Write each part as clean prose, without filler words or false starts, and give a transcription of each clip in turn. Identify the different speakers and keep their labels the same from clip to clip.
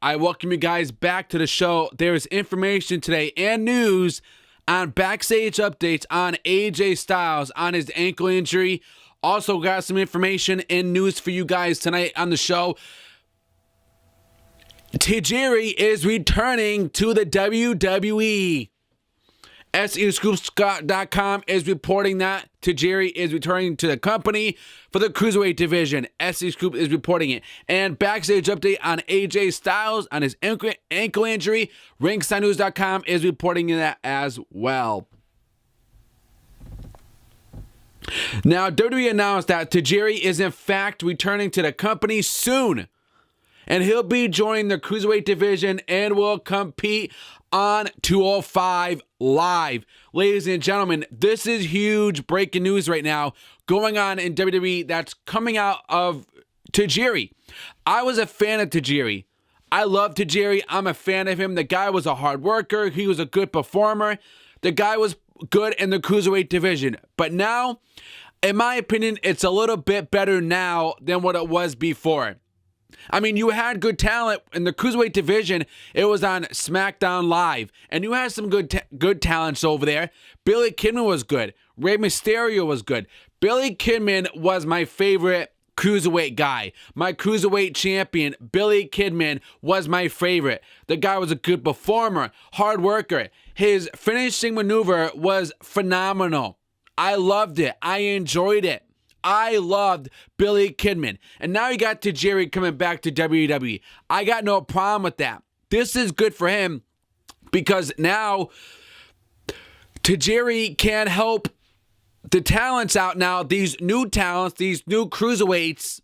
Speaker 1: I welcome you guys back to the show. There is information today and news on backstage updates on AJ Styles on his ankle injury. Also got some information and news for you guys tonight on the show. Tajiri is returning to the WWE. SEScoops.com is reporting that Tajiri is returning to the company for the Cruiserweight division. SE Scoop is reporting it. And backstage update on AJ Styles on his ankle injury. RingsideNews.com is reporting that as well. Now, WWE announced that Tajiri is in fact returning to the company soon. And he'll be joining the Cruiserweight division and will compete on 205 Live. Ladies and gentlemen, this is huge breaking news right now going on in WWE that's coming out of Tajiri. I was a fan of Tajiri. I love Tajiri. I'm a fan of him. The guy was a hard worker. He was a good performer. The guy was good in the Cruiserweight division. But now, in my opinion, it's a little bit better now than what it was before. I mean, you had good talent in the Cruiserweight division. It was on SmackDown Live, and you had some good talents over there. Billy Kidman was good. Rey Mysterio was good. Billy Kidman was my favorite Cruiserweight guy. My Cruiserweight champion, Billy Kidman, was my favorite. The guy was a good performer, hard worker. His finishing maneuver was phenomenal. I loved it. I enjoyed it. I loved Billy Kidman. And now you got Tajiri coming back to WWE. I got no problem with that. This is good for him because now Tajiri can help the talents out now, these new talents, these new cruiserweights,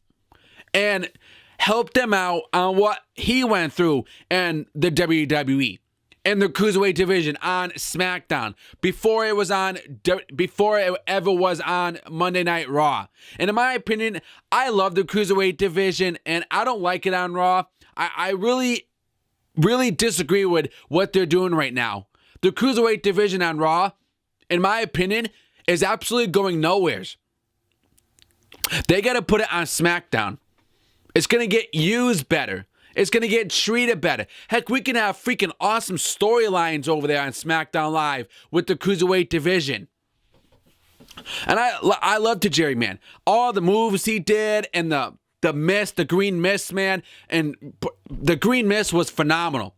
Speaker 1: and help them out on what he went through in the WWE. In the Cruiserweight division on SmackDown before it ever was on Monday Night Raw. And in my opinion, I love the Cruiserweight division and I don't like it on Raw. I really disagree with what they're doing right now. The Cruiserweight division on Raw, in my opinion, is absolutely going nowheres. They got to put it on SmackDown. It's going to get used better. It's going to get treated better. Heck, we can have freaking awesome storylines over there on SmackDown Live with the Cruiserweight division. And I love Tajiri, man. All the moves he did and the mist, the green mist, man. And the green mist was phenomenal.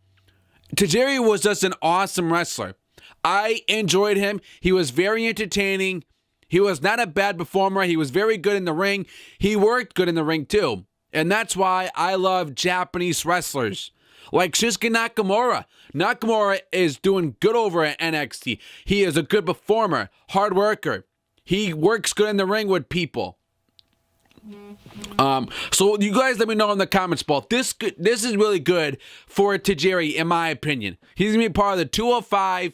Speaker 1: Tajiri was just an awesome wrestler. I enjoyed him. He was very entertaining. He was not a bad performer. He was very good in the ring. He worked good in the ring, too. And that's why I love Japanese wrestlers like Shinsuke Nakamura. Nakamura is doing good over at NXT. He is a good performer, hard worker. He works good in the ring with people. So you guys let me know in the comments below. This is really good for Tajiri, in my opinion. He's going to be part of the 205,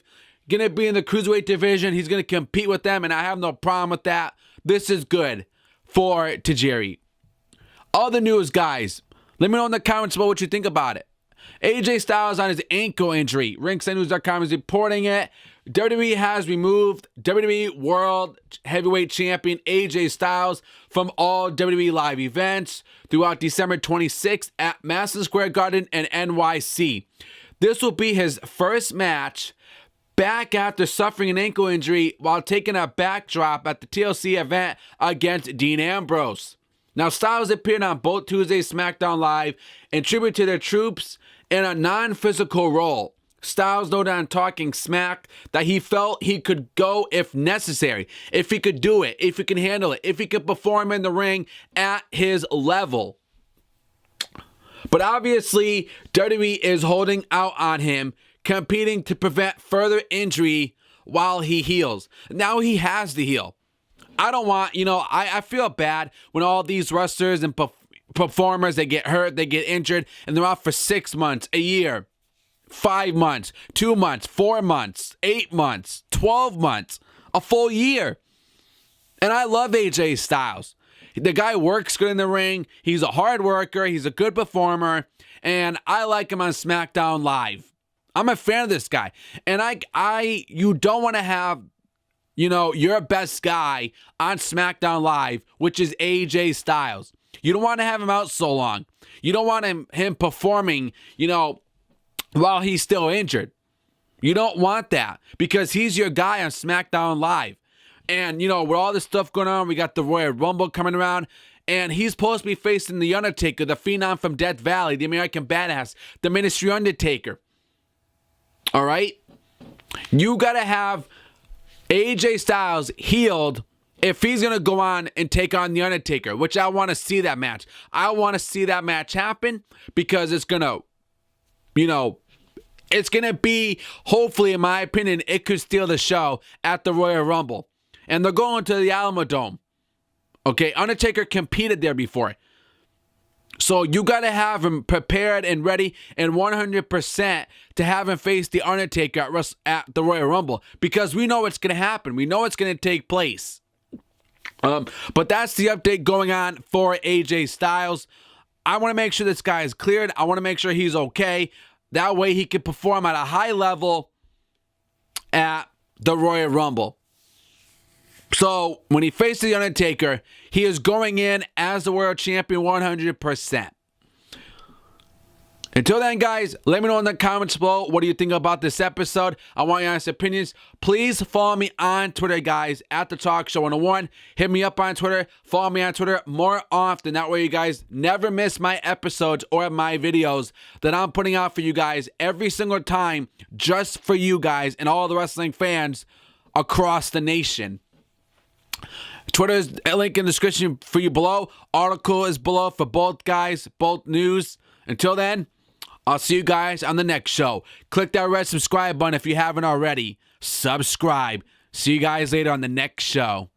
Speaker 1: going to be in the Cruiserweight division. He's going to compete with them, and I have no problem with that. This is good for Tajiri. Other news, guys. Let me know in the comments about what you think about it. AJ Styles on his ankle injury. RingsideNews.com is reporting it. WWE has removed WWE World Heavyweight Champion AJ Styles from all WWE live events throughout December 26th at Madison Square Garden in NYC. This will be his first match back after suffering an ankle injury while taking a backdrop at the TLC event against Dean Ambrose. Now, Styles appeared on both Tuesdays SmackDown Live in tribute to their troops in a non-physical role. Styles noted on Talking Smack that he felt he could go if necessary, if he could do it, if he can handle it, if he could perform in the ring at his level. But obviously, WWE is holding out on him, competing to prevent further injury while he heals. Now he has to heal. I don't want, I feel bad when all these wrestlers and performers, they get hurt, they get injured, and they're out for 6 months, a year, 5 months, 2 months, 4 months, 8 months, 12 months, a full year. And I love AJ Styles. The guy works good in the ring. He's a hard worker. He's a good performer. And I like him on SmackDown Live. I'm a fan of this guy. And you don't want to have your best guy on SmackDown Live, which is AJ Styles. You don't want to have him out so long. You don't want him performing, while he's still injured. You don't want that because he's your guy on SmackDown Live. And, with all this stuff going on, we got the Royal Rumble coming around. And he's supposed to be facing The Undertaker, the Phenom from Death Valley, the American Badass, the Ministry Undertaker. All right? You got to have AJ Styles healed if he's going to go on and take on The Undertaker, which I want to see that match. I want to see that match happen because it's going to, it's going to be, hopefully, in my opinion, it could steal the show at the Royal Rumble. And they're going to the Alamo Dome. Okay, Undertaker competed there before. So you got to have him prepared and ready and 100% to have him face The Undertaker at the Royal Rumble. Because we know what's going to happen. We know it's going to take place. But that's the update going on for AJ Styles. I want to make sure this guy is cleared. I want to make sure he's okay. That way he can perform at a high level at the Royal Rumble. So when he faces The Undertaker, he is going in as the world champion 100%. Until then, guys, let me know in the comments below what do you think about this episode. I want your honest opinions. Please follow me on Twitter, guys, at The Talk Show 101. Hit me up on Twitter. Follow me on Twitter more often. That way you guys never miss my episodes or my videos that I'm putting out for you guys every single time just for you guys and all the wrestling fans across the nation. Twitter's link in the description for you below. Article is below for both guys, both news. Until then, I'll see you guys on the next show. Click that red subscribe button if you haven't already. Subscribe. See you guys later on the next show.